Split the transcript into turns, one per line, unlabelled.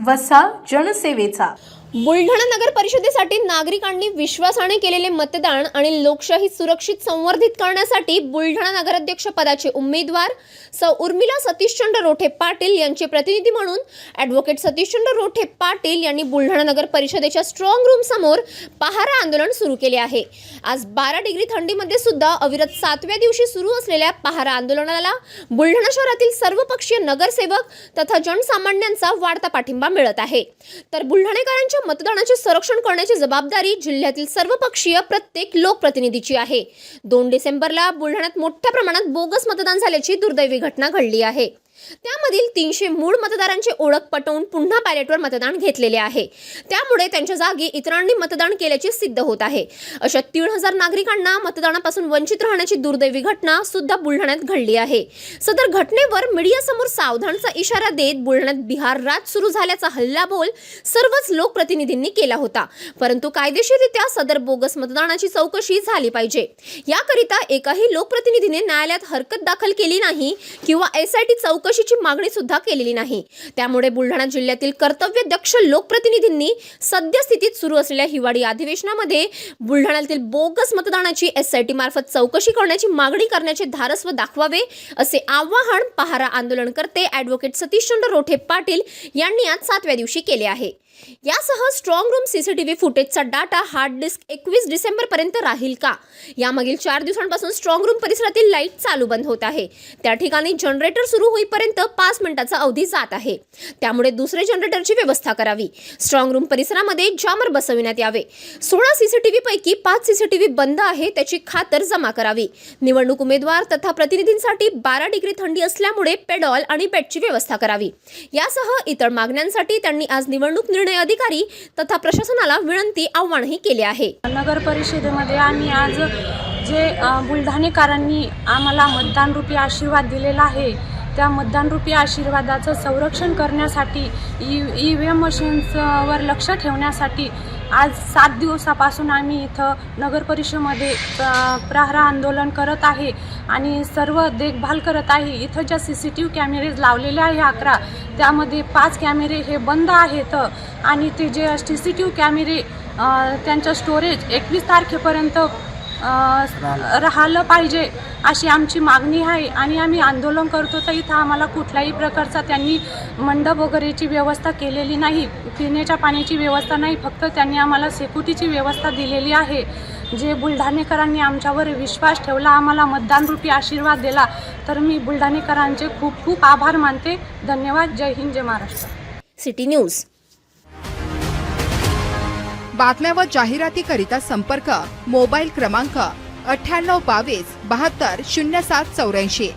वसा जनसेवेचा।
बुलढाणा नगर परिषदेसाठी नागरिकांनी विश्वासाने केलेले मतदान आणि लोकशाही सुरक्षित संवर्धित करण्यासाठी बुलढाणा नगराध्यक्ष पदाचे उमेदवार सौ उर्मिला सतीशचंद्र रोठे पाटील यांचे प्रतिनिधी म्हणून ॲडव्होकेट सतीशचंद्र रोठे पाटील यांनी बुलढाणा नगर परिषदेच्या स्ट्रॉंग रूम समोर पहारा आंदोलन सुरू केले आहे। आज 12 डिग्री थंडीमध्ये सुद्धा अविरत 7व्या दिवशी सुरू असलेल्या पहारा आंदोलनाला बुलढाणा शहरातील सर्वपक्षीय नगरसेवक तथा जनसामान्यांचा वाढता पाठिंबा मिळत आहे। तर बुलढाणेकरांच्या मतदानाचे संरक्षण करण्याची जबाबदारी जिल्ह्यातील सर्वपक्षीय प्रत्येक लोकप्रतिनिधीची आहे। 2 डिसेंबरला बुलढाण्यात मोठ्या प्रमाणात बोगस मतदान झाल्याची दुर्दैवी घटना घडली आहे। त्यामधील 300 मूळ मतदारांची ओळख पटवून पुन्हा बॅलेटवर मतदान घेतलेले आहे। त्यामुळे त्यांच्या जागी इतरांनी मतदान केल्याचे सिद्ध होत आहे। अशा 3000 नागरिकांना मतदानापासून वंचित राहण्याची दुर्दैवी घटना सुद्धा बुलढाण्यात घडली आहे। सदर घटनेवर मीडियासमोर सावधानचा इशारा देत बुलढाण्यात बिहार राज सुरू झाल्याचा हल्लाबोल सर्वच लोकप्रतिनिधींनी केला होता। परंतु कायदेशीररित्या सदर बोगस मतदानाची चौकशी झाली पाहिजे याकरिता एकाही लोकप्रतिनिधीने न्यायालयात हरकत दाखल केली नाही किंवा SIT चौकशीची मागणी सुद्धा केलेली नाही। त्यामुळे बुलढाणा जिल्ह्यातील कर्तव्यदक्ष लोकप्रतिनिधींनी सद्यस्थितीत सुरू असलेल्या हिवाळी अधिवेशनामध्ये बुलढाण्यातील बोगस मतदानाची SIT मार्फत चौकशी करण्याची मागणी करण्याचे धारस्व दाखवावे असे आवाहन पहारा आंदोलनकर्ते ॲडव्होकेट सतीशचंद्र रोठे पाटील यांनी आज 7व्या दिवशी केले आहे। यासह स्ट्रॉंग रूम CCTV फुटेजचा डाटा हार्ड डिस्क 21 डिसेंबर पर्यंत राहील का? यामागील 4 दिवसांपासून स्ट्रॉंग रूम परिसरातील लाईट चालू बंद होत आहे। त्या ठिकाणी जनरेटर सुरू होईपर्यंत 5 मिनिटाचा अवधी जात आहे। त्यामुळे दुसरे जनरेटरची व्यवस्था करावी। स्ट्रॉंग रूम परिसरामध्ये जामर बसविण्यात यावे। 16 CCTV पैकी 5 CCTV बंद आहे त्याची खातर जमा करावी। निवडणूक उमेदवार तथा प्रतिनिधींसाठी 12 डिग्री थंडी असल्यामुळे पेडॉल आणि बेडची व्यवस्था करावी। यासह इतर मागण्यांसाठी त्यांनी आज निवडणूक निर्णय अधिकारी तथा प्रशासनाला विनंती आव्हानही केले आहे।
नगर परिषदेमध्ये आम्ही आज जे बुलढाणेकरांनी आम्हाला मतदानरूपी आशीर्वाद दिलेला आहे त्या मतदानरूपी आशीर्वादाचं संरक्षण करण्यासाठी EVM मशीन्सवर लक्ष ठेवण्यासाठी आज 7 दिवसापासून आम्ही इथं नगर परिषदेमध्ये प्रहारा आंदोलन करत आहे आणि सर्व देखभाल करत आहे। इथं ज्या CCTV कॅमेरेज लावलेले आहे 11 त्यामध्ये 5 कॅमेरे हे बंद आहेत आणि ते जे CCTV कॅमेरे त्यांचं स्टोरेज 21 तारखेपर्यंत राहिलं पाहिजे अशी आमची मागणी आहे। आणि आम्ही आंदोलन करतो तर इथं आम्हाला कुठल्याही प्रकारचा त्यांनी मंडप वगैरेची व्यवस्था केलेली नाही, पिण्याच्या पाण्याची व्यवस्था नाही, फक्त त्यांनी आम्हाला सिक्युरिटीची व्यवस्था दिलेली आहे। जे बुलढाणेकरांनी आमच्यावर विश्वास ठेवला, आम्हाला मतदानरूपी आशीर्वाद दिला, तर मी बुलढाणेकरांचे खूप खूप आभार मानते। धन्यवाद। जय हिंद, जय महाराष्ट्र।
City news.
बातम्या व जाहिरातीकरिता संपर्क मोबाईल क्रमांक 9822 72 0784।